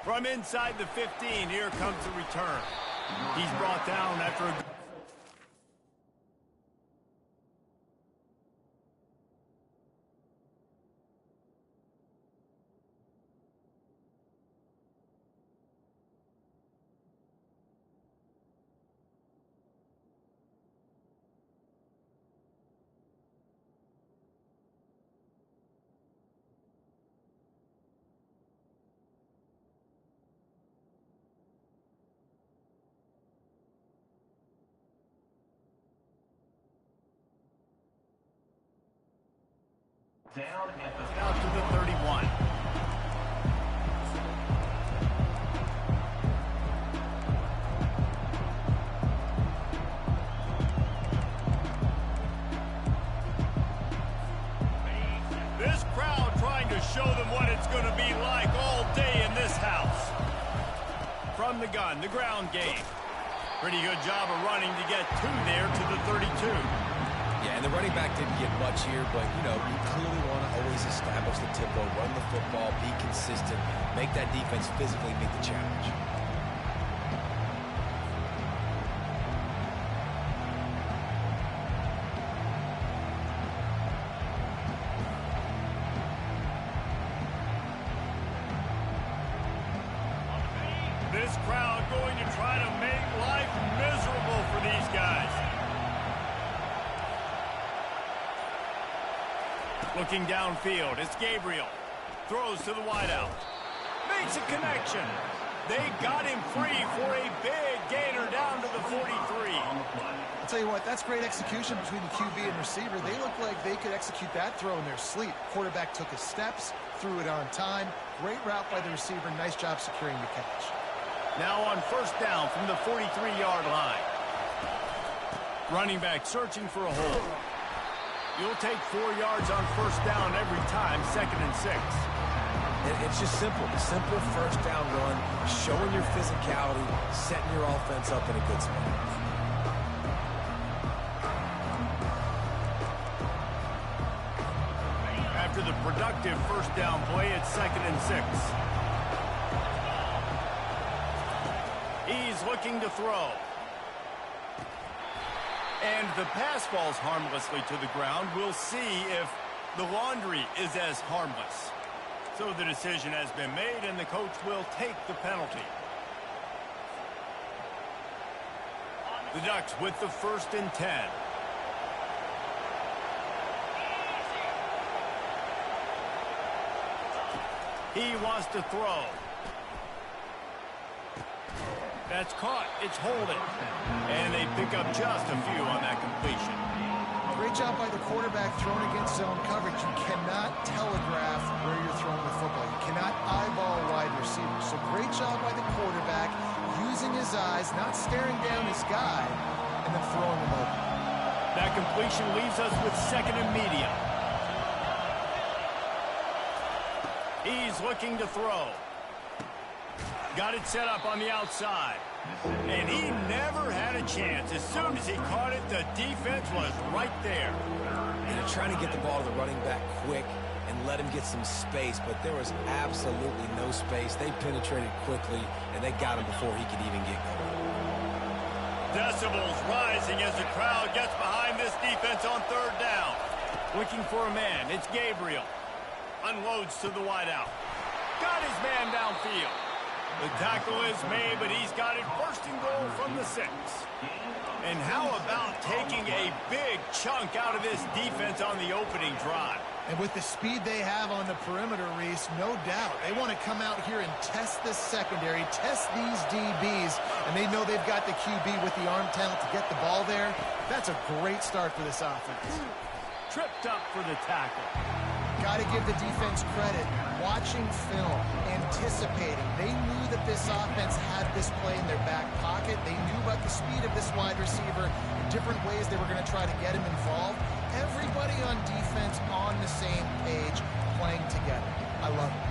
From inside the 15, here comes the return. He's brought down after a... Down to the 31. This crowd trying to show them what it's going to be like all day in this house. From the gun, the ground game. Pretty good job of running to get two there to the 32. Yeah, and the running back didn't get much here, but, you know, you clearly want to always establish the tempo, run the football, be consistent, make that defense physically meet the challenge. This crowd going to try to make life miserable for these guys. Looking downfield, it's Gabriel. Throws to the wideout. Makes a connection. They got him free for a big gainer down to the 43. I'll tell you what, that's great execution between the QB and receiver. They look like they could execute that throw in their sleep. Quarterback took his steps, threw it on time. Great route by the receiver. Nice job securing the catch. Now on first down from the 43-yard line. Running back searching for a hole. You'll take 4 yards on first down every time, 2nd and 6. It's just simple. Simple first down run, showing your physicality, setting your offense up in a good spot. After the productive first down play, it's 2nd and 6. He's looking to throw. And the pass falls harmlessly to the ground. We'll see if the laundry is as harmless. So the decision has been made, and the coach will take the penalty. The Ducks with the 1st and 10. He wants to throw. That's caught. It's holding. And they pick up just a few on that completion. Great job by the quarterback throwing against zone coverage. You cannot telegraph where you're throwing the football. You cannot eyeball wide receivers. So great job by the quarterback using his eyes, not staring down his guy, and then throwing him open. That completion leaves us with 2nd and medium. He's looking to throw. Got it set up on the outside. And he never had a chance. As soon as he caught it, the defense was right there. And they're trying to get the ball to the running back quick and let him get some space, but there was absolutely no space. They penetrated quickly, and they got him before he could even get going. Decibels rising as the crowd gets behind this defense on 3rd down. Looking for a man. It's Gabriel. Unloads to the wideout. Got his man downfield. The tackle is made, but he's got it 1st and goal from the 6. And how about taking a big chunk out of this defense on the opening drive? And with the speed they have on the perimeter, Reese, no doubt. They want to come out here and test this secondary, test these DBs, and they know they've got the QB with the arm talent to get the ball there. That's a great start for this offense. Tripped up for the tackle. Got to give the defense credit. Watching film, anticipating. They knew that this offense had this play in their back pocket. They knew about the speed of this wide receiver, the different ways they were going to try to get him involved. Everybody on defense on the same page, playing together. I love it.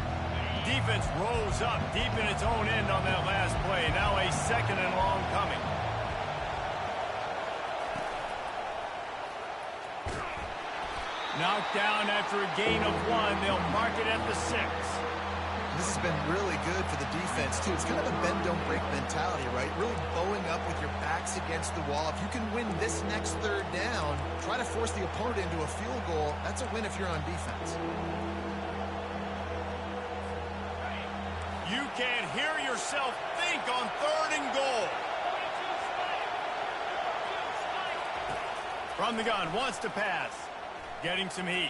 Defense rose up deep in its own end on that last play. Now a 2nd and long coming. Knocked down after a gain of 1. They'll mark it at the 6. This has been really good for the defense, too. It's kind of a bend-don't-break mentality, right? Really bowing up with your backs against the wall. If you can win this next third down, try to force the opponent into a field goal. That's a win if you're on defense. You can't hear yourself think on 3rd and goal. From the gun, wants to pass. Getting some heat.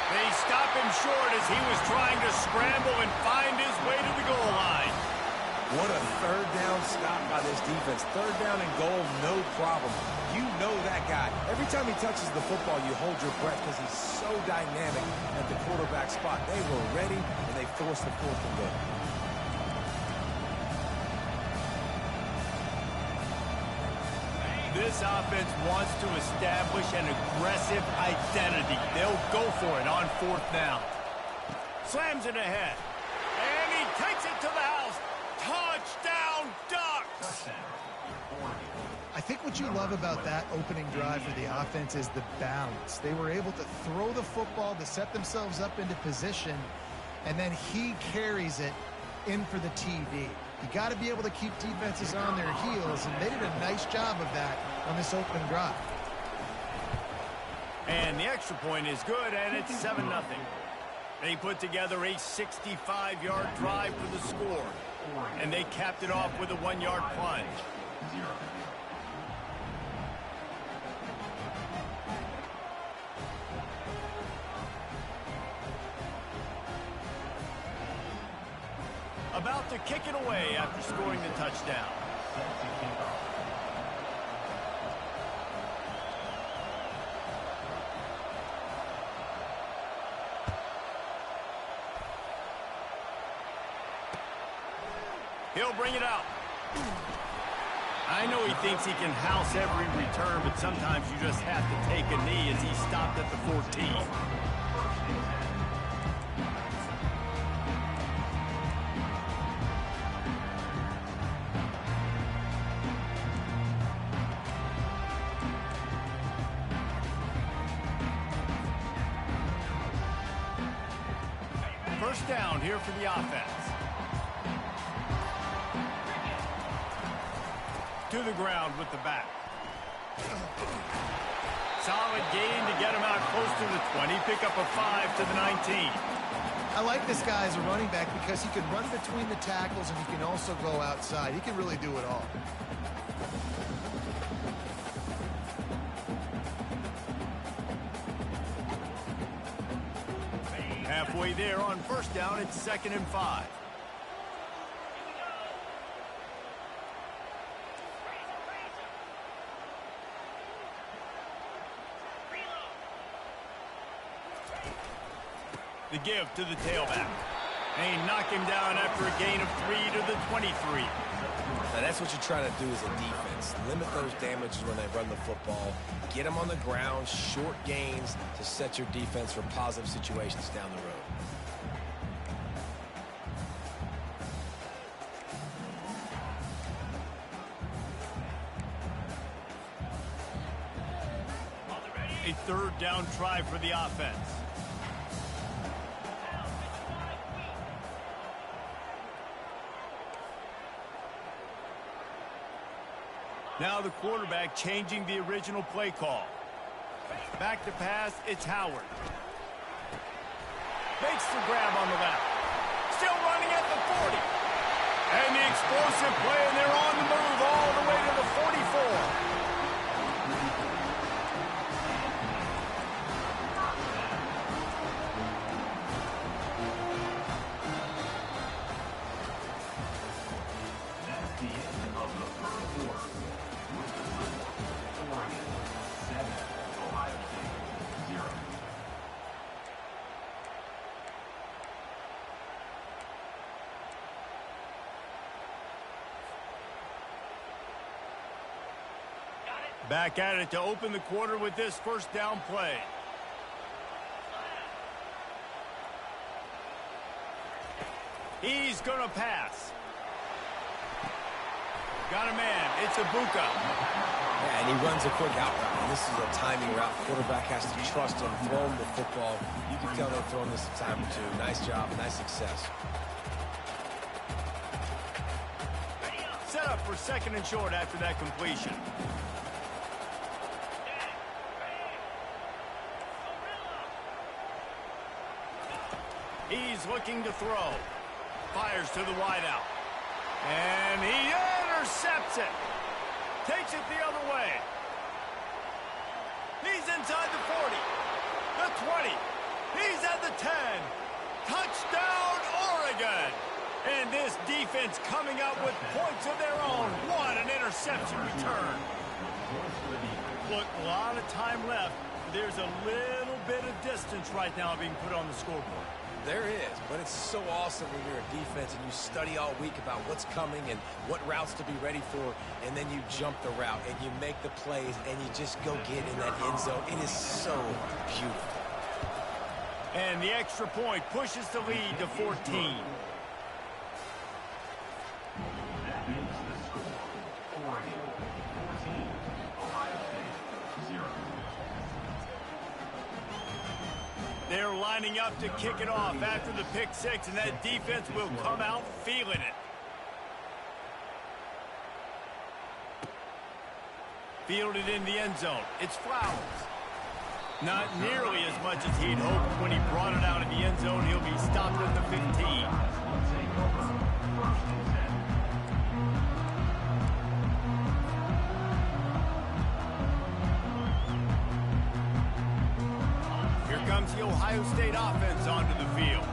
They stop him short as he was trying to scramble and find his way to the goal line. What a 3rd down stop by this defense. 3rd down and goal, no problem. You know that guy. Every time he touches the football, you hold your breath because he's so dynamic at the quarterback spot. They were ready, and they forced the 4th and goal. This offense wants to establish an aggressive identity. They'll go for it on 4th down. Slams it ahead. And he takes it to the house. Touchdown, Ducks! I think what you love about that opening drive for the offense is the balance. They were able to throw the football to set themselves up into position, and then he carries it in for the TD. You got to be able to keep defenses on their heels, and they did a nice job of that on this opening drive. And the extra point is good, and it's 7-0. They put together a 65-yard drive for the score, and they capped it off with a 1-yard plunge. About to kick it away after scoring the touchdown. He'll bring it out. I know he thinks he can house every return, but sometimes you just have to take a knee as he stopped at the 14. First down here for the offense. To the ground with the back. Solid gain to get him out close to the 20. Pick up a 5 to the 19. I like this guy as a running back because he can run between the tackles and he can also go outside. He can really do it all. Halfway there on first down, it's 2nd and 5. The give to the tailback. They knock him down after a gain of 3 to the 23. Now that's what you're trying to do as a defense. Limit those damages when they run the football. Get them on the ground, short gains to set your defense for positive situations down the road. A 3rd down try for the offense. Now the quarterback changing the original play call. Back to pass, it's Howard. Makes the grab on the left. Still running at the 40. And the explosive play, and they're on the move all the way to the 44. Back at it to open the quarter with this first down play. He's going to pass. Got a man. It's Ibuka. Yeah, and And he runs a quick out route. And this is a timing route. Quarterback has to trust him, throw him the football. You can tell they're throwing this a time or two. Nice job, nice success. Set up for 2nd and short after that completion. He's looking to throw. Fires to the wideout. And he intercepts it. Takes it the other way. He's inside the 40. The 20. He's at the 10. Touchdown, Oregon. And this defense coming up with points of their own. What an interception return. Look, a lot of time left. There's a little bit of distance right now being put on the scoreboard. There is, but it's so awesome when you're a defense and you study all week about what's coming and what routes to be ready for, and then you jump the route and you make the plays and you just go get in that end zone. It is so beautiful. And the extra point pushes the lead to 14. They're lining up to kick it off after the pick six, and that defense will come out feeling it. Fielded in the end zone. It's Flowers. Not nearly as much as he'd hoped when he brought it out in the end zone. He'll be stopped at the 15. Comes the Ohio State offense onto the field.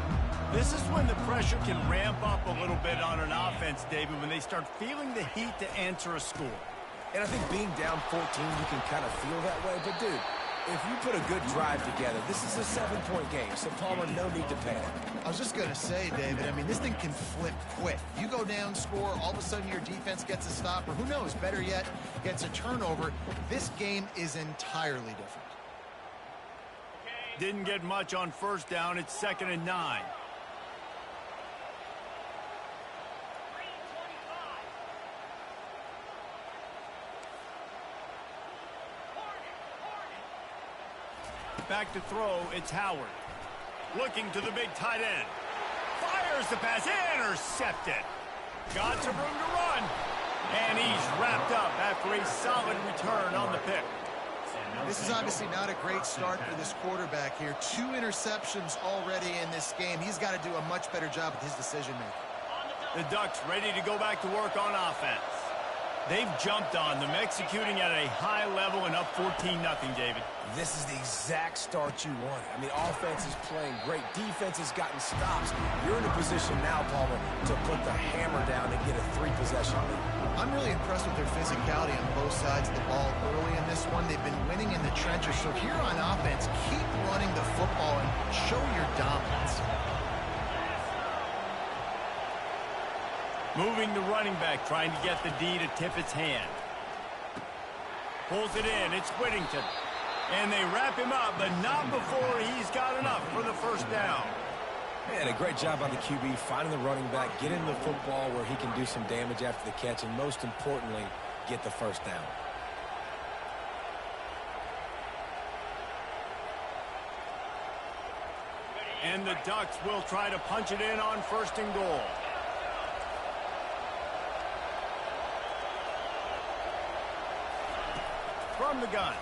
This is when the pressure can ramp up a little bit on an offense, David, when they start feeling the heat to answer a score. And I think being down 14, you can kind of feel that way. But, dude, if you put a good drive together, this is a 7-point game. So, Palmer, no need to panic. I was just going to say, David, I mean, this thing can flip quick. You go down, score, all of a sudden your defense gets a stop, or who knows, better yet, gets a turnover. This game is entirely different. Didn't get much on first down. It's 2nd and 9. Back to throw. It's Howard. Looking to the big tight end. Fires the pass. Intercepted. Got some room to run. And he's wrapped up after a solid return on the pick. This is obviously not a great start for this quarterback here. 2 interceptions already in this game. He's got to do a much better job with his decision-making. The Ducks ready to go back to work on offense. They've jumped on them, executing at a high level and up 14-0, David. This is the exact start you wanted. I mean, offense is playing great. Defense has gotten stops. You're in a position now, Palmer, to put the hammer down and get a 3-possession lead. I'm really impressed with their physicality on both sides of the ball early in this one. They've been winning in the trenches. So here on offense, keep running the football and show your dominance. Moving the running back, trying to get the D to tip its hand. Pulls it in. It's Whittington. And they wrap him up, but not before he's got enough for the first down. And a great job by the QB, finding the running back, getting the football where he can do some damage after the catch, and most importantly, get the first down. And the Ducks will try to punch it in on 1st and goal. From the gun.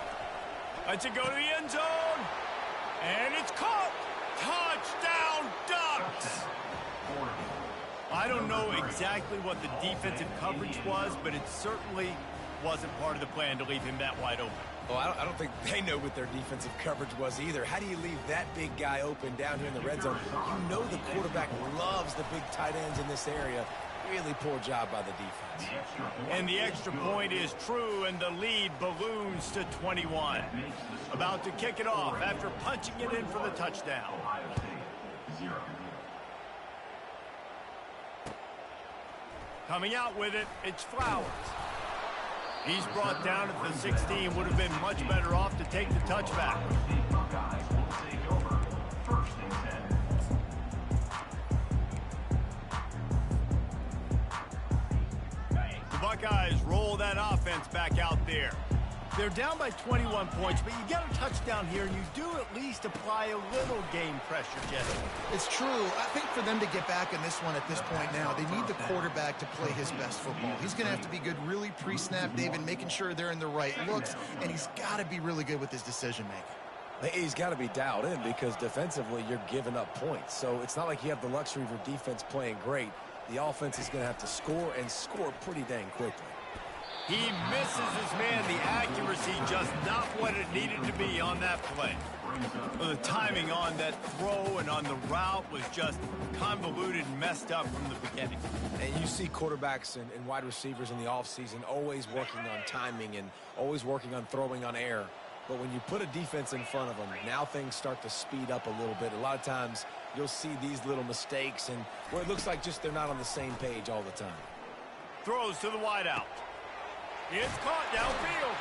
Lets it go to the end zone. And it's caught. Touchdown, Ducks! I don't know exactly what the defensive coverage was, but it certainly wasn't part of the plan to leave him that wide open. Well, I don't think they know what their defensive coverage was either. How do you leave that big guy open down here in the red zone? You know the quarterback loves the big tight ends in this area. Really poor job by the defense. And the extra point is true, and the lead balloons to 21. About to kick it off after punching it in for the touchdown. Coming out with it, it's Flowers. He's brought down at the 16. Would have been much better off to take the touchback. Buckeyes will take over 1st and 10. The Buckeyes roll that offense back out there. They're down by 21 points, but you get a touchdown here, and you do at least apply a little game pressure, Jesse. It's true. I think for them to get back in this one at this point now, they need the quarterback to play his best football. He's going to have to be good really pre-snap, David, making sure they're in the right looks, and he's got to be really good with his decision-making. He's got to be dialed in because defensively you're giving up points. So it's not like you have the luxury of your defense playing great. The offense is going to have to score and score pretty dang quickly. He misses his man. The accuracy just not what it needed to be on that play. Well, the timing on that throw and on the route was just convoluted and messed up from the beginning. And you see quarterbacks and wide receivers in the offseason always working on timing and always working on throwing on air. But when you put a defense in front of them, now things start to speed up a little bit. A lot of times you'll see these little mistakes and where it looks like just they're not on the same page all the time. Throws to the wideout. It's caught downfield.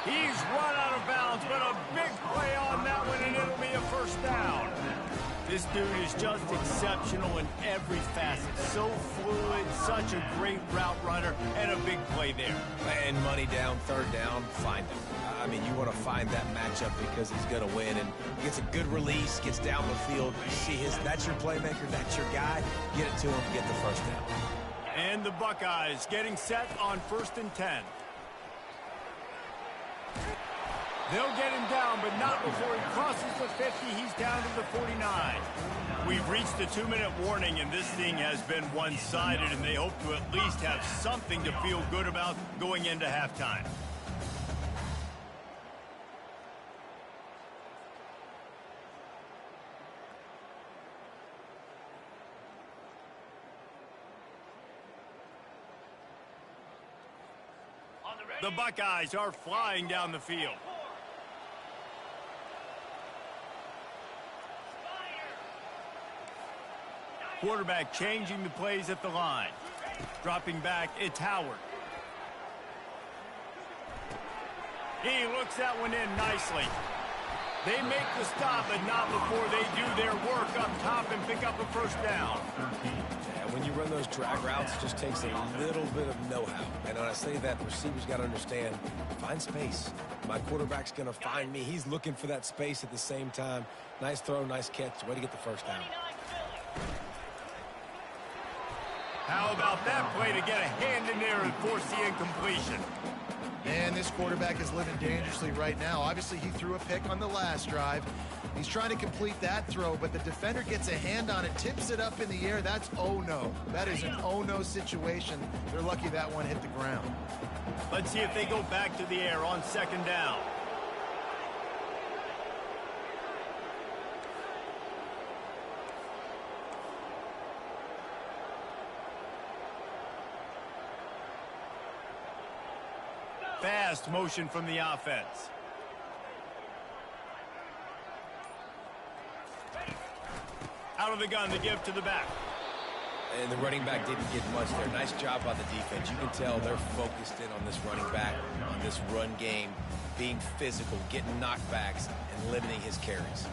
He's run out of bounds, but a big play on that one, and it'll be a first down. This dude is just exceptional in every facet. So fluid, such a great route runner, and a big play there. And money down, third down, find him. I mean, you want to find that matchup because he's going to win, and he gets a good release, gets down the field. You see that's your playmaker, that's your guy. Get it to him, get the first down. And the Buckeyes getting set on 1st and 10. They'll get him down, but not before he crosses the 50. He's down to the 49. We've reached the 2-minute warning, and this thing has been one-sided, and they hope to at least have something to feel good about going into halftime. The Buckeyes are flying down the field. Quarterback changing the plays at the line. Dropping back, it's Howard. He looks that one in nicely. They make the stop, but not before they do their work up top and pick up a first down. Yeah, when you run those drag routes, it just takes a little bit of know-how. And when I say that, receivers got to understand, find space. My quarterback's going to find me. He's looking for that space at the same time. Nice throw, nice catch. Way to get the first down. How about that play to get a hand in there and force the incompletion? And this quarterback is living dangerously right now. Obviously, he threw a pick on the last drive. He's trying to complete that throw, but the defender gets a hand on it, tips it up in the air. That's oh-no. That is an oh-no situation. They're lucky that one hit the ground. Let's see if they go back to the air on 2nd down. Fast motion from the offense. Out of the gun to give to the back. And the running back didn't get much there. Nice job by the defense. You can tell they're focused in on this running back, on this run game, being physical, getting knockbacks, and limiting his carries.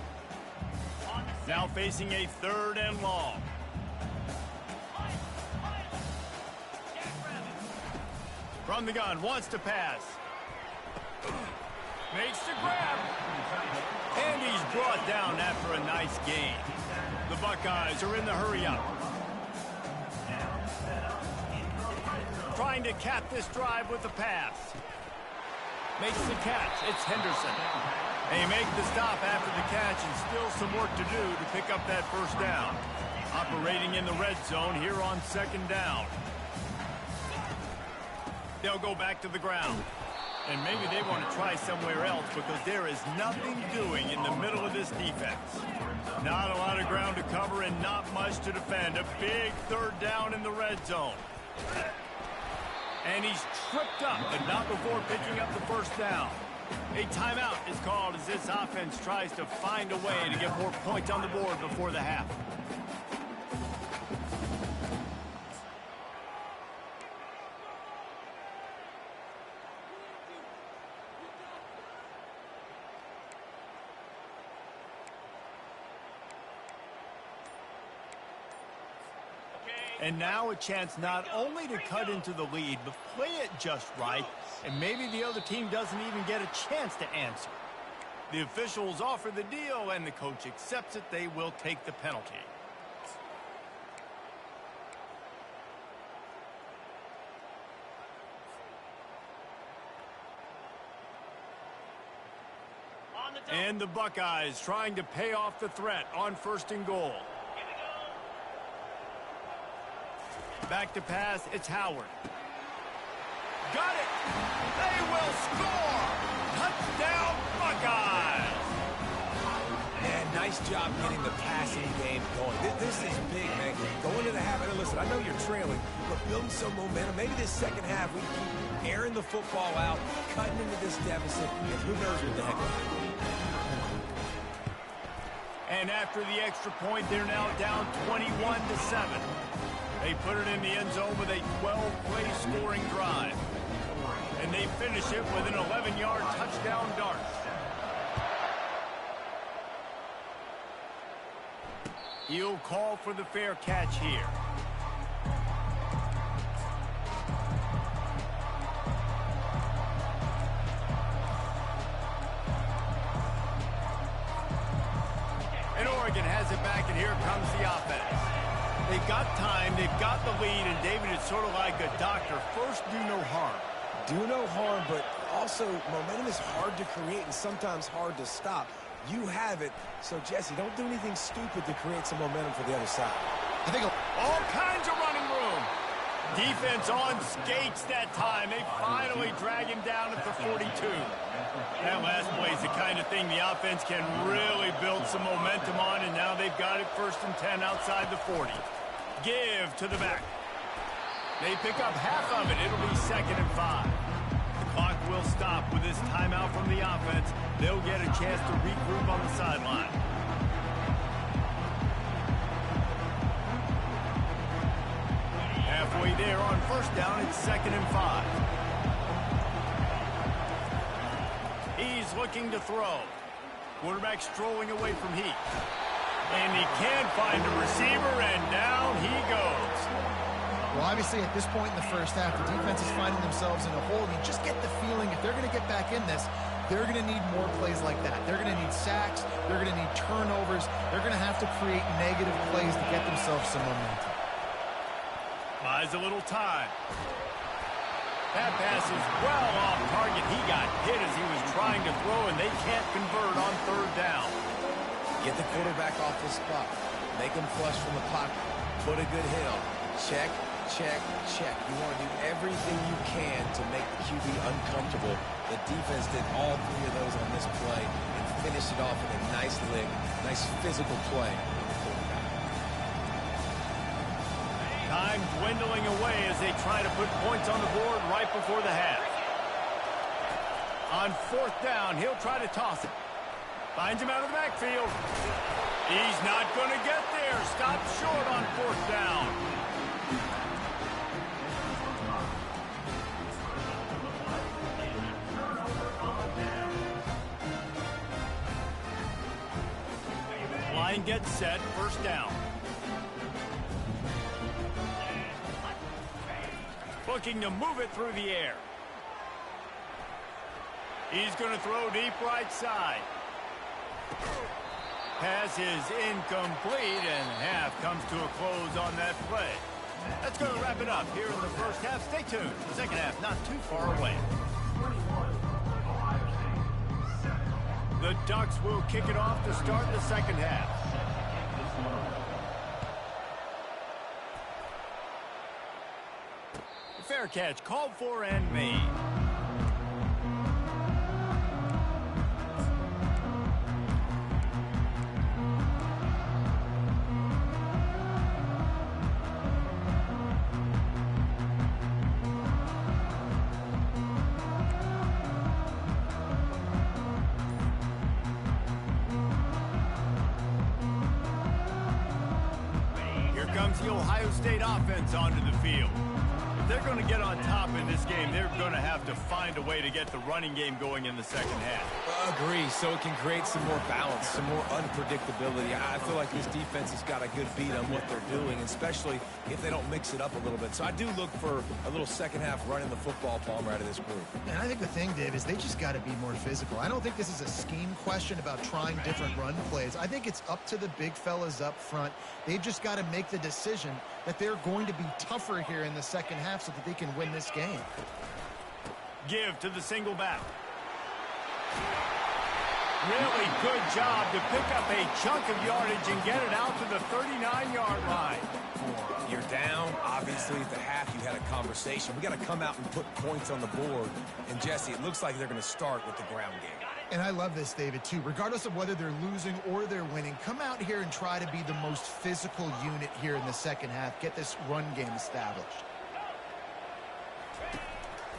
Now facing a 3rd and long. From the gun, wants to pass. Makes the grab. And he's brought down after a nice gain. The Buckeyes are in the hurry-up. Trying to cap this drive with the pass. Makes the catch. It's Henderson. They make the stop after the catch and still some work to do to pick up that first down. Operating in the red zone here on 2nd down. They'll go back to the ground. And maybe they want to try somewhere else because there is nothing doing in the middle of this defense. Not a lot of ground to cover and not much to defend. A big 3rd down in the red zone. And he's tripped up, but not before picking up the first down. A timeout is called as this offense tries to find a way to get more points on the board before the half. And now a chance not only to cut into the lead, but play it just right, and maybe the other team doesn't even get a chance to answer. The officials offer the deal, and the coach accepts it. They will take the penalty. And the Buckeyes trying to pay off the threat on 1st and goal. Back to pass, it's Howard. Got it! They will score! Touchdown, Buckeyes! Man, nice job getting the passing game going. This is big, man. Go into the half, and listen, I know you're trailing, but building some momentum. Maybe this second half we keep airing the football out, cutting into this deficit, and who knows what the heck will happen. And after the extra point, they're now down 21-7. They put it in the end zone with a 12-play scoring drive. And they finish it with an 11-yard touchdown dart. He'll call for the fair catch here. And Oregon has it back, and here comes the offense. They've got time, they've got the lead, and David, it's sort of like a doctor. First, do no harm. Do no harm, but also momentum is hard to create and sometimes hard to stop. You have it, so Jesse, don't do anything stupid to create some momentum for the other side. I think all kinds of running room. Defense on skates that time. They finally drag him down at the 42. That last play is the kind of thing the offense can really build some momentum on, and now they've got it 1st and 10 outside the 40. Give to the back. They pick up half of it. It'll be 2nd and 5. The clock will stop with this timeout from the offense. They'll get a chance to regroup on the sideline. Halfway there on 1st down, it's 2nd and 5. He's looking to throw. Quarterback strolling away from Heath. And he can't find a receiver, and down he goes. Well, obviously, at this point in the 1st half, the defense is finding themselves in a hole. You just get the feeling if they're going to get back in this, they're going to need more plays like that. They're going to need sacks. They're going to need turnovers. They're going to have to create negative plays to get themselves some momentum. Buys a little time. That pass is well off target. He got hit as he was trying to throw, and they can't convert on 3rd down. Get the quarterback off the spot. Make him flush from the pocket. Put a good hit on. Check, check, check. You want to do everything you can to make the QB uncomfortable. The defense did all 3 of those on this play and finished it off with a nice lick, nice physical play. Time dwindling away as they try to put points on the board right before the half. On 4th down, he'll try to toss it. Finds him out of the backfield. He's not going to get there. Stopped short on 4th down. Line gets set, 1st down. Looking to move it through the air. He's going to throw deep right side. Pass is incomplete, and half comes to a close on that play. That's going to wrap it up here in the 1st half. Stay tuned. The 2nd half not too far away. The Ducks will kick it off to start the 2nd half. Fair catch called for and made. Here comes the Ohio State offense onto the field. If they're going to get on top in this game, they're going to have to find a way to get the running game going in the second half. Agree, so it can create some more balance, some more unpredictability. I feel like this defense has got a good beat on what they're doing, especially if they don't mix it up a little bit. So I do look for a little second half running the football Palmer out of this group. And I think the thing, Dave, is they just got to be more physical. I don't think this is a scheme question about trying different run plays. I think it's up to the big fellas up front. They've just got to make the decision that they're going to be tougher here in the second half so that they can win this game. Give to the single back. Really good job to pick up a chunk of yardage and get it out to the 39-yard line. You're down. Obviously, at the half, you had a conversation. We got to come out and put points on the board. And, Jesse, it looks like they're going to start with the ground game. And I love this, David, too. Regardless of whether they're losing or they're winning, come out here and try to be the most physical unit here in the second half. Get this run game established.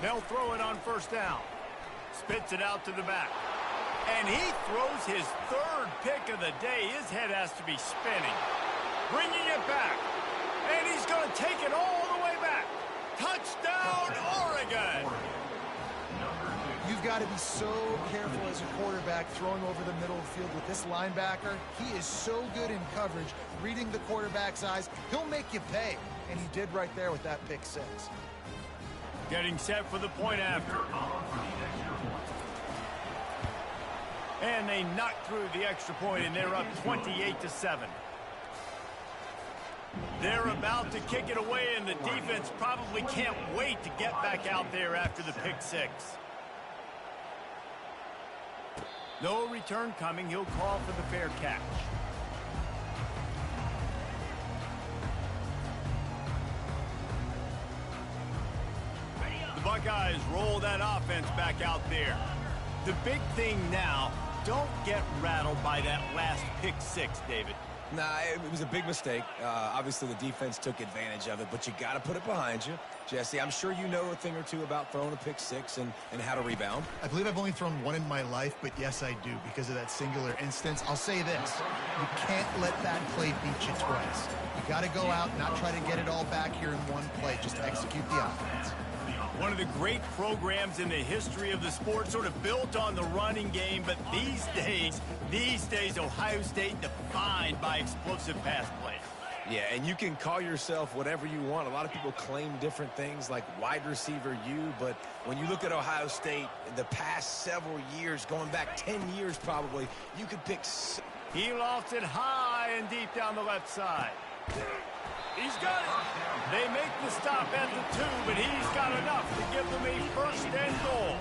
They'll throw it on first down. Spits it out to the back. And he throws his third pick of the day. His head has to be spinning. Bringing it back. And he's going to take it all the way back. Touchdown, Oregon! You've got to be so careful as a quarterback throwing over the middle of the field with this linebacker. He is so good in coverage, reading the quarterback's eyes. He'll make you pay. And he did right there with that pick six. Getting set for the point after. And they knocked through the extra point, and they're up 28-7. They're about to kick it away, and the defense probably can't wait to get back out there after the pick six. No return coming. He'll call for the fair catch. The Buckeyes roll that offense back out there. The big thing now, don't get rattled by that last pick six, David. Nah, it was a big mistake. Obviously, the defense took advantage of it, but you got to put it behind you. Jesse, I'm sure you know a thing or two about throwing a pick six and how to rebound. I believe I've only thrown one in my life, but yes, I do because of that singular instance. I'll say this. You can't let that play beat you twice. You got to go out and not try to get it all back here in one play. Just execute the offense. One of the great programs in the history of the sport, sort of built on the running game, but these days, Ohio State defined by explosive pass play. Yeah, and you can call yourself whatever you want. A lot of people claim different things like wide receiver U, but when you look at Ohio State, in the past several years, going back 10 years probably, you could pick... He lofts it high and deep down the left side. He's got it. They make the stop at the 2, but he's got enough to give them a first and goal.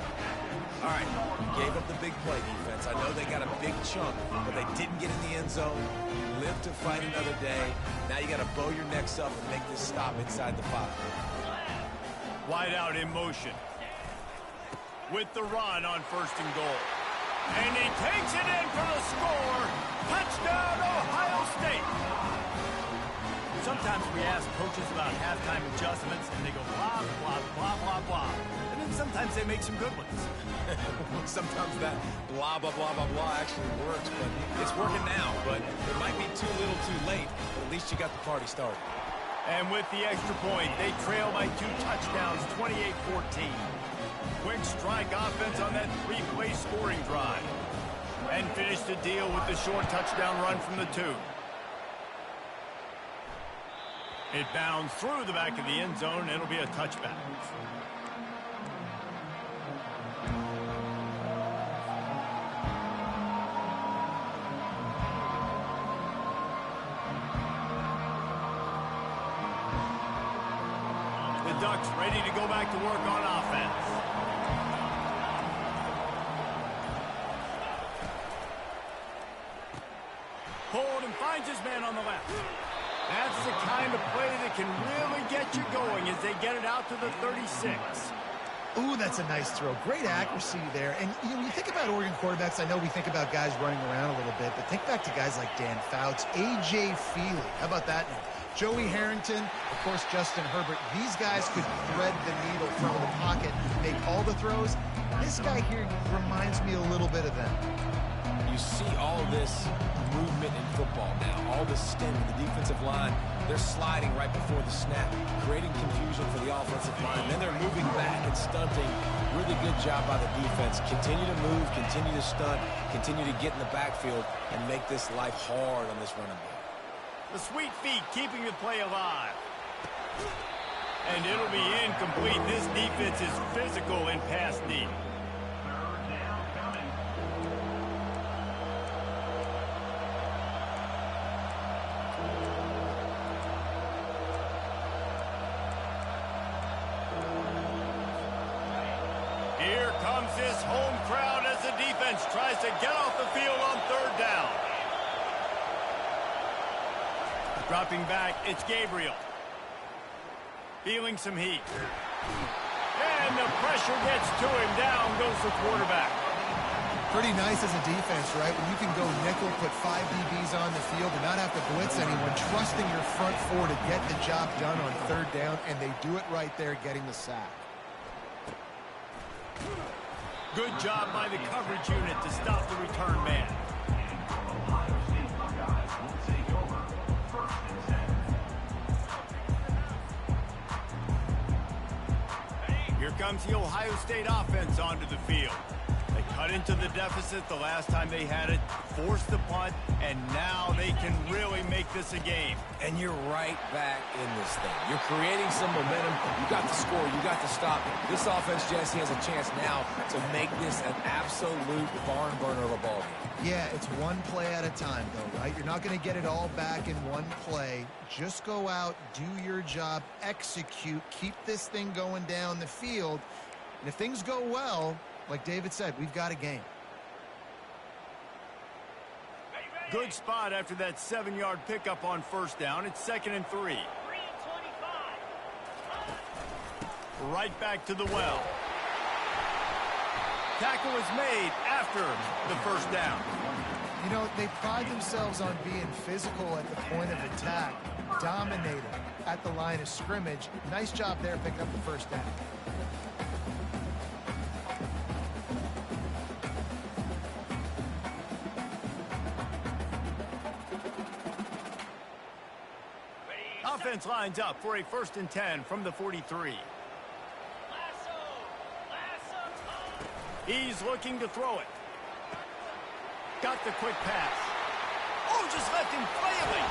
All right, gave up the big play defense. I know they got a big chunk, but they didn't get in the end zone. You live to fight another day. Now you got to bow your necks up and make this stop inside the 5. Wide out in motion. With the run on first and goal. And he takes it in for the score. Touchdown, Ohio State. Sometimes we ask coaches about halftime adjustments, and they go blah, blah, blah, blah, blah. And then sometimes they make some good ones. Sometimes that blah, blah, blah, blah, blah actually works, but it's working now. But it might be too little too late, but at least you got the party started. And with the extra point, they trail by 2 touchdowns, 28-14. Quick strike offense on that 3-play scoring drive. And finish the deal with the short touchdown run from the 2. It bounds through the back of the end zone, and it'll be a touchback. The Ducks ready to go back to work on offense. Hold and finds his man on the left. That's the kind of play that can really get you going as they get it out to the 36. Ooh, that's a nice throw. Great accuracy there. And when you think about Oregon quarterbacks, I know we think about guys running around a little bit, but think back to guys like Dan Fouts, A.J. Feely. How about that name? Joey Harrington, of course, Justin Herbert. These guys could thread the needle from the pocket, make all the throws. This guy here reminds me a little bit of them. You see all this movement in football now, all the stemming, the defensive line, they're sliding right before the snap, creating confusion for the offensive line. Then they're moving back and stunting. Really good job by the defense. Continue to move, continue to stunt, continue to get in the backfield, and make this life hard on this running back. The sweet feet keeping the play alive. And it'll be incomplete. This defense is physical in pass deep. Here comes this home crowd as the defense tries to get off the field on third down. Dropping back, it's Gabriel. Feeling some heat. And the pressure gets to him. Down goes the quarterback. Pretty nice as a defense, right? When you can go nickel, put 5 DBs on the field and not have to blitz anyone, trusting your front four to get the job done on third down, and they do it right there, getting the sack. Good job by the coverage unit to stop the return man. Ohio State Buckeyes will take over 1st and 10. Here comes the Ohio State offense onto the field. They cut into the deficit the last time they had it, forced the punt, and now they can really make this a game. And you're right back in this thing. You're creating some momentum. You got the score. You got the stop. This offense, Jesse, has a chance now to make this an absolute barn burner of a ball game. Yeah, it's one play at a time, though, right? You're not going to get it all back in one play. Just go out, do your job, execute, keep this thing going down the field. And if things go well, like David said, we've got a game. Good spot after that 7-yard pickup on first down. It's 2nd and 3. Right back to the well. Tackle is made after the first down. You know, they pride themselves on being physical at the point of attack, dominating at the line of scrimmage. Nice job there picking up the first down. Offense lines up for a 1st and 10 from the 43. He's looking to throw it. Got the quick pass. Oh, just left him flailing.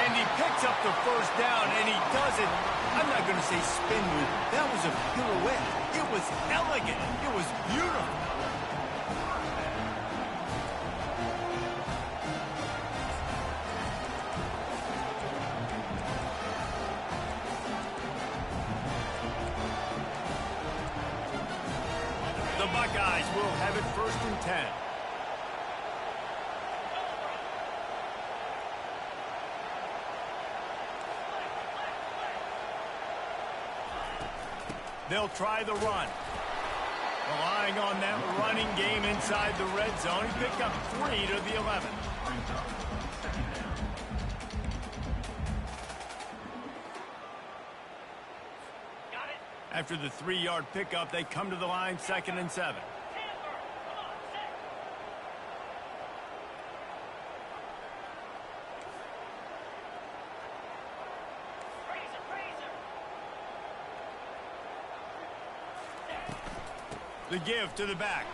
And he picks up the first down, and he does it. I'm not going to say spin move. That was a pirouette. It was elegant. It was beautiful. The Buckeyes will have it 1st and 10. They'll try the run. Relying on that running game inside the red zone. He picked up 3 to the 11. After the 3-yard pickup, they come to the line, 2nd and 7. The give to the back.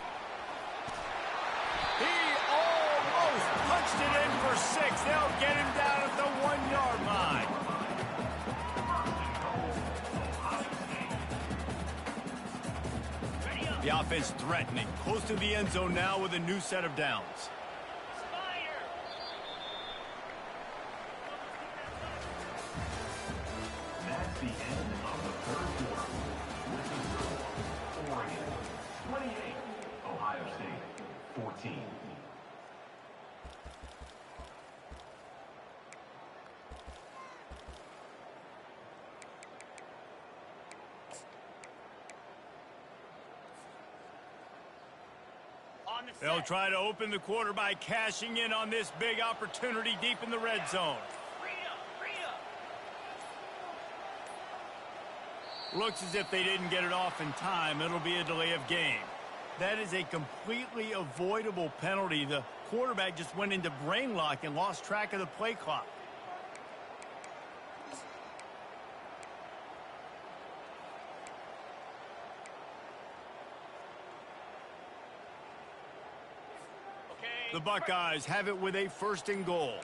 He almost punched it in for 6. They'll get him down at the 1-yard line. The offense threatening, close to the end zone now with a new set of downs. That's the end of the 3rd quarter. This is Oregon 28, Ohio State 14. They'll try to open the quarter by cashing in on this big opportunity deep in the red zone. Looks as if they didn't get it off in time. It'll be a delay of game. That is a completely avoidable penalty. The quarterback just went into brain lock and lost track of the play clock. The Buckeyes have it with a 1st and goal.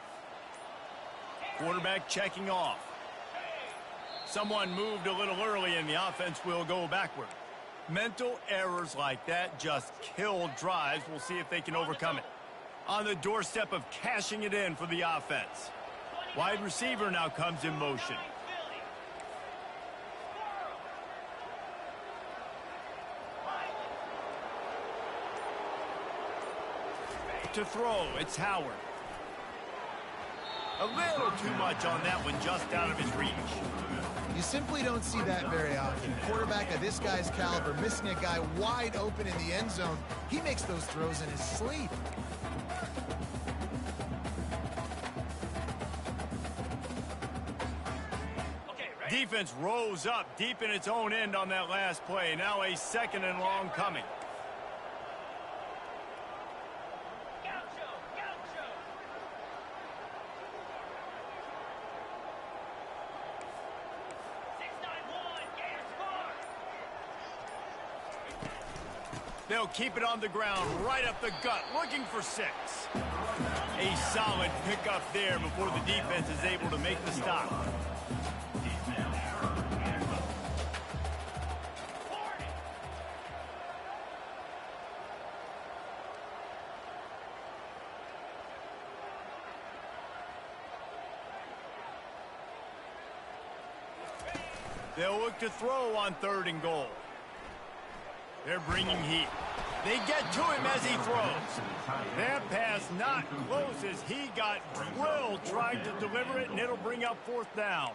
Quarterback checking off. Someone moved a little early and the offense will go backward. Mental errors like that just kill drives. We'll see if they can overcome it. On the doorstep of cashing it in for the offense. Wide receiver now comes in motion. To throw, it's Howard. A little too much on that one, just out of his reach. You simply don't see that very often. Quarterback of this guy's caliber, missing a guy wide open in the end zone. He makes those throws in his sleep. Defense rose up deep in its own end on that last play. Now a 2nd and long coming. They'll keep it on the ground, right up the gut, looking for 6. A solid pickup there before the defense is able to make the stop. They'll look to throw on 3rd and goal. They're bringing heat. They get to him as he throws. That pass not close as he got drilled trying to deliver it, and it'll bring up 4th down.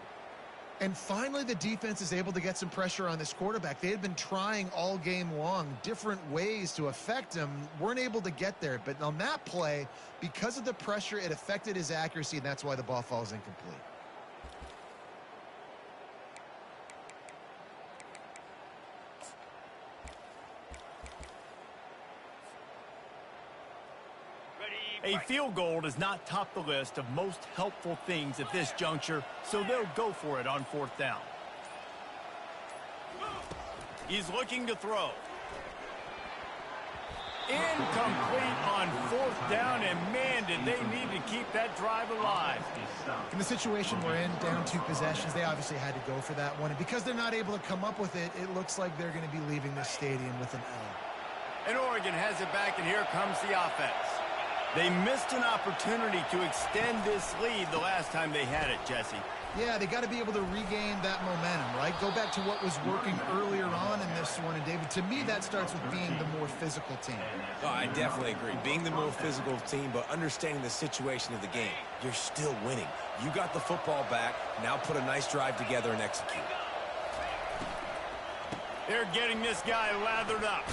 And finally, the defense is able to get some pressure on this quarterback. They had been trying all game long different ways to affect him, weren't able to get there. But on that play, because of the pressure, it affected his accuracy, and that's why the ball falls incomplete. A field goal does not top the list of most helpful things at this juncture, so they'll go for it on 4th down. He's looking to throw. Incomplete on 4th down, and man, did they need to keep that drive alive. In the situation we're in, down 2 possessions, they obviously had to go for that one. And because they're not able to come up with it, it looks like they're going to be leaving this stadium with an L. And Oregon has it back, and here comes the offense. They missed an opportunity to extend this lead the last time they had it, Jesse. Yeah, they got to be able to regain that momentum, right? Go back to what was working earlier on in this one. And, David, to me, that starts with being the more physical team. Oh, I definitely agree. Being the more physical team, but understanding the situation of the game. You're still winning. You got the football back. Now put a nice drive together and execute. They're getting this guy lathered up.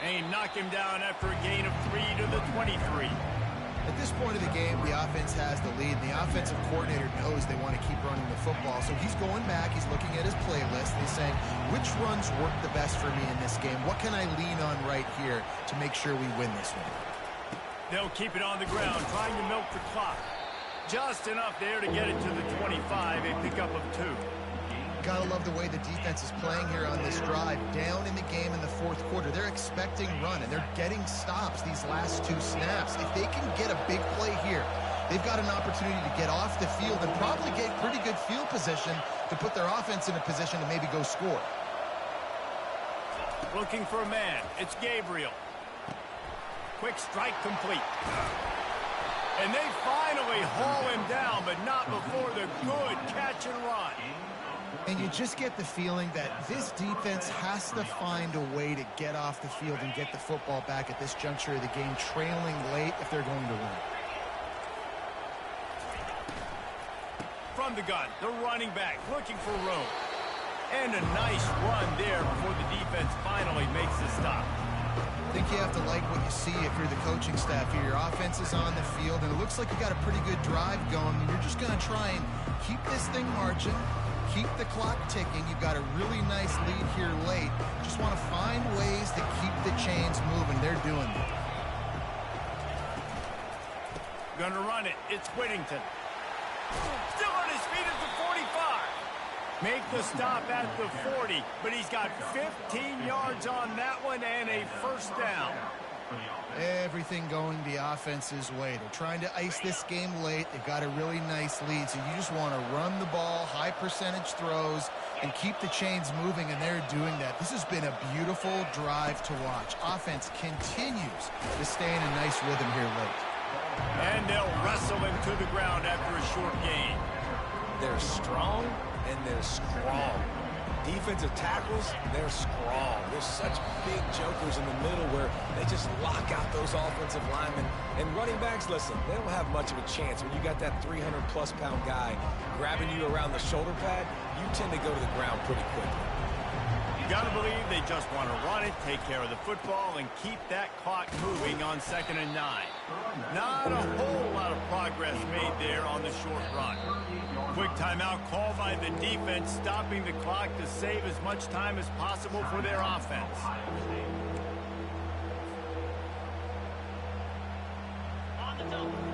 And he knocked him down after a gain of 3 to the 23. At this point of the game, the offense has the lead. And the offensive coordinator knows they want to keep running the football. So he's going back. He's looking at his playlist. And he's saying, which runs work the best for me in this game? What can I lean on right here to make sure we win this one? They'll keep it on the ground, trying to milk the clock. Just enough there to get it to the 25, a pickup of 2. Gotta love the way the defense is playing here on this drive. Down in the game in the 4th quarter. They're expecting run, and they're getting stops these last 2 snaps. If they can get a big play here, they've got an opportunity to get off the field and probably get pretty good field position to put their offense in a position to maybe go score. Looking for a man. It's Gabriel. Quick strike complete. And they finally haul him down, but not before the good catch and run. And you just get the feeling that this defense has to find a way to get off the field and get the football back at this juncture of the game, trailing late if they're going to win. From the gun, the running back looking for room. And a nice run there before the defense finally makes the stop. I think you have to like what you see if you're the coaching staff here. Your offense is on the field, and it looks like you got a pretty good drive going. You're just going to try and keep this thing marching, keep the clock ticking. You've got a really nice lead here late. Just want to find ways to keep the chains moving. They're doing it. Gonna run it. It's Whittington. Still on his feet at the 45. Make the stop at the 40, but he's got 15 yards on that one and a first down. Everything going the offense's way. They're trying to ice this game late. They've got a really nice lead, so you just want to run the ball, high percentage throws, and keep the chains moving, and they're doing that. This has been a beautiful drive to watch. Offense continues to stay in a nice rhythm here late. And they'll wrestle him to the ground after a short gain. They're strong and they're strong. Defensive tackles, they're strong. There's such big jokers in the middle where they just lock out those offensive linemen. And running backs, listen, they don't have much of a chance. When you got that 300-plus pound guy grabbing you around the shoulder pad, you tend to go to the ground pretty quickly. You got to believe they just want to run it, take care of the football, and keep that clock moving on 2nd and 9. Not a whole lot of progress made there on the short run. Quick timeout called by the defense, stopping the clock to save as much time as possible for their offense.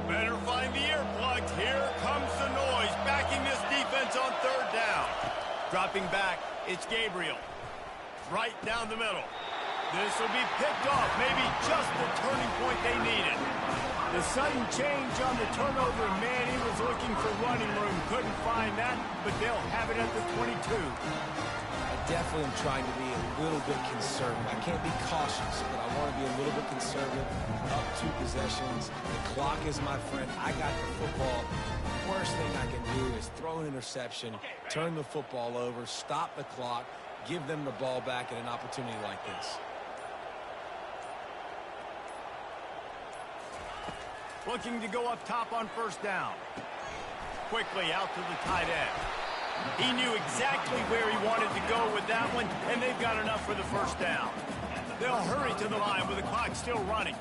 Better find the earplugs. Here comes the noise, backing this defense on 3rd down. Dropping back, it's Gabriel. Right down the middle. This will be picked off, maybe just the turning point they needed. The sudden change on the turnover, man, he was looking for running room. Couldn't find that, but they'll have it at the 22. I definitely am trying to be a little bit conservative. I can't be cautious, but I want to be a little bit conservative. Up 2 possessions. The clock is my friend. I got the football. Worst thing I can do is throw an interception, turn the football over, stop the clock, give them the ball back at an opportunity like this. Looking to go up top on 1st down. Quickly out to the tight end. He knew exactly where he wanted to go with that one, and they've got enough for the 1st down. They'll hurry to the line with the clock still running.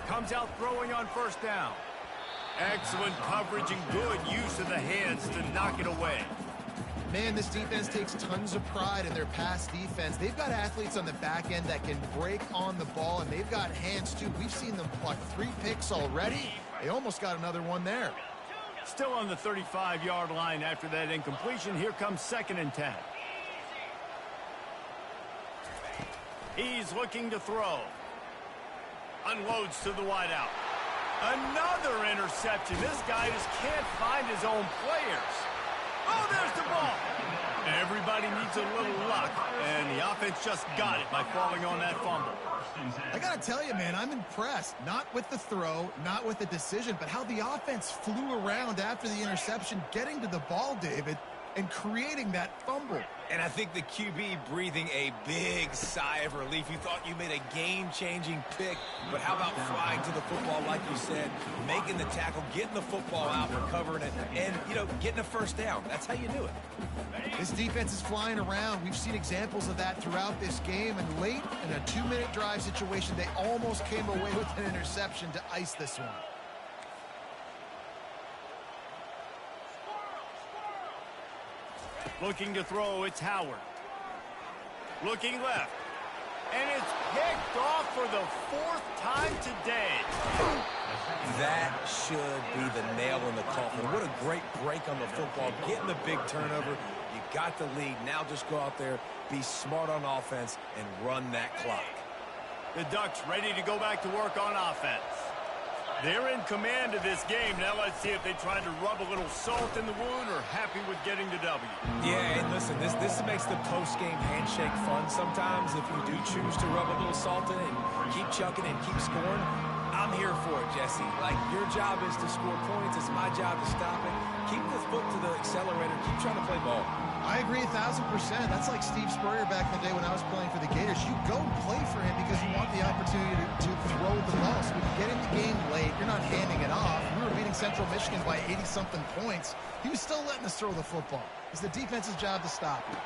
Comes out throwing on 1st down. Excellent coverage and good use of the hands to knock it away. Man, this defense takes tons of pride in their pass defense. They've got athletes on the back end that can break on the ball, and they've got hands, too. We've seen them pluck 3 picks already. They almost got another one there. Still on the 35-yard line after that incompletion. Here comes 2nd and 10. He's looking to throw. Unloads to the wideout. Another interception. This guy just can't find his own players. Oh, there's the ball. Everybody needs a little luck, and the offense just got it by falling on that fumble. I got to tell you, man, I'm impressed. Not with the throw, not with the decision, but how the offense flew around after the interception, getting to the ball, David, and creating that fumble. And I think the QB breathing a big sigh of relief. You thought you made a game-changing pick, but how about flying to the football, like you said, making the tackle, getting the football out, recovering it, and, getting a 1st down. That's how you do it. This defense is flying around. We've seen examples of that throughout this game, and late in a 2-minute drive situation, they almost came away with an interception to ice this one. Looking to throw, it's Howard. Looking left. And it's picked off for the 4th time today. That should be the nail in the coffin. What a great break on the football. Getting the big turnover. You got the lead. Now just go out there, be smart on offense, and run that clock. The Ducks ready to go back to work on offense. They're in command of this game. Now let's see if they try to rub a little salt in the wound or happy with getting the W. Yeah, and listen, this makes the post-game handshake fun sometimes if you do choose to rub a little salt in it and keep chucking and keep scoring. I'm here for it, Jesse. Like, your job is to score points. It's my job to stop it. Keep the foot to the accelerator. Keep trying to play ball. I agree 1,000%. That's like Steve Spurrier back in the day when I was playing for the Gators. You go and play for him because you want the opportunity to throw the ball. So when you get in the game late, you're not handing it off. We were beating Central Michigan by 80-something points. He was still letting us throw the football. It's the defense's job to stop it.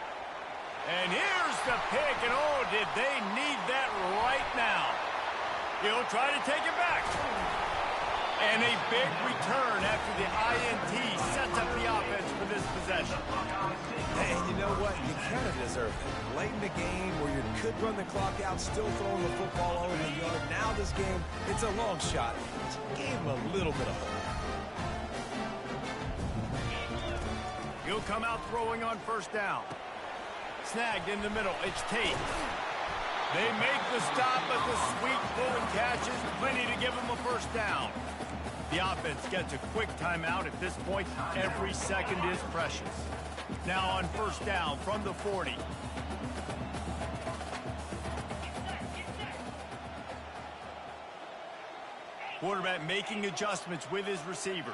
And here's the pick, and oh, did they need that right now. He'll try to take it back. And a big return after the INT sets up the offense for this possession. And you know what? You kind of deserve it. Late in the game where you could run the clock out, still throwing the football all over the yard. Now this game, it's a long shot. Just gave him a little bit of hope. He'll come out throwing on first down. Snagged in the middle. It's Tate. They make the stop, but the sweet pull and catch is plenty to give him a first down. The offense gets a quick timeout at this point. Every second is precious. Now on first down from the 40. Quarterback making adjustments with his receivers.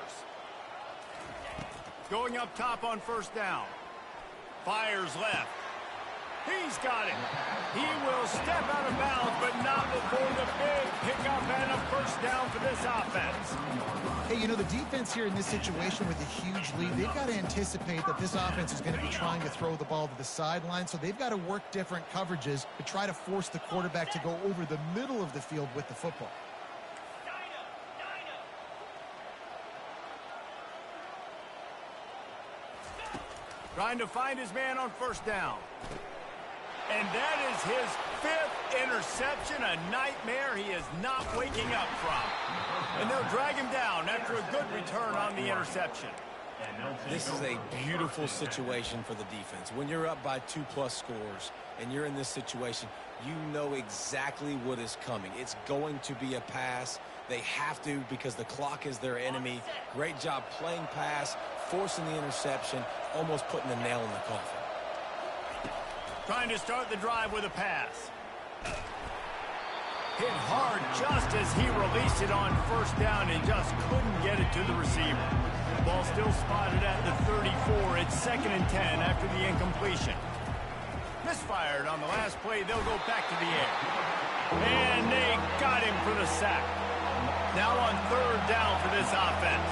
Going up top on first down. Fires left. He's got it. He will step out of bounds, but not before the big pickup and a first down for this offense. Hey, you know, the defense here in this situation with a huge lead, they've got to anticipate that this offense is going to be trying to throw the ball to the sideline, so they've got to work different coverages to try to force the quarterback to go over the middle of the field with the football. Trying to find his man on first down. And that is his 5th interception, a nightmare he is not waking up from. And they'll drag him down after a good return on the interception. This is a beautiful situation for the defense. When you're up by 2+ scores and you're in this situation, you know exactly what is coming. It's going to be a pass. They have to because the clock is their enemy. Great job playing pass, forcing the interception, almost putting the nail in the coffin. Trying to start the drive with a pass. Hit hard just as he released it on first down and just couldn't get it to the receiver. Ball still spotted at the 34. It's 2nd and 10 after the incompletion. Misfired on the last play. They'll go back to the air. And they got him for the sack. Now on 3rd down for this offense.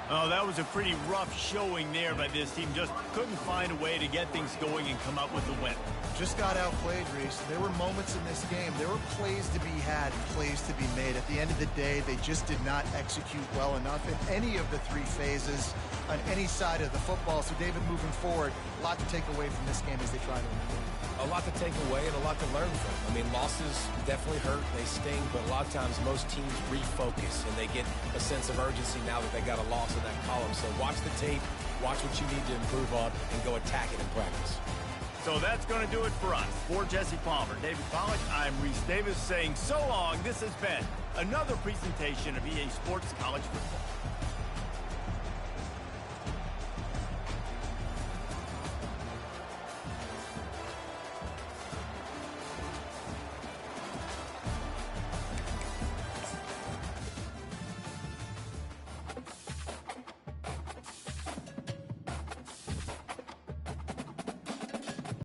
Oh, that was a pretty rough showing there by this team. Just couldn't find a way to get things going and come up with the win. Just got outplayed, Reese. There were moments in this game. There were plays to be had, plays to be made. At the end of the day, they just did not execute well enough in any of the 3 phases on any side of the football. So, David, moving forward, a lot to take away from this game as they try to win. A lot to take away and a lot to learn from. I mean, losses definitely hurt. They sting, but a lot of times most teams refocus and they get a sense of urgency now that they got a loss in that column. So watch the tape, watch what you need to improve on, and go attack it in practice. So that's going to do it for us. For Jesse Palmer, David Pollack, I'm Reese Davis saying so long. This has been another presentation of EA Sports College Football.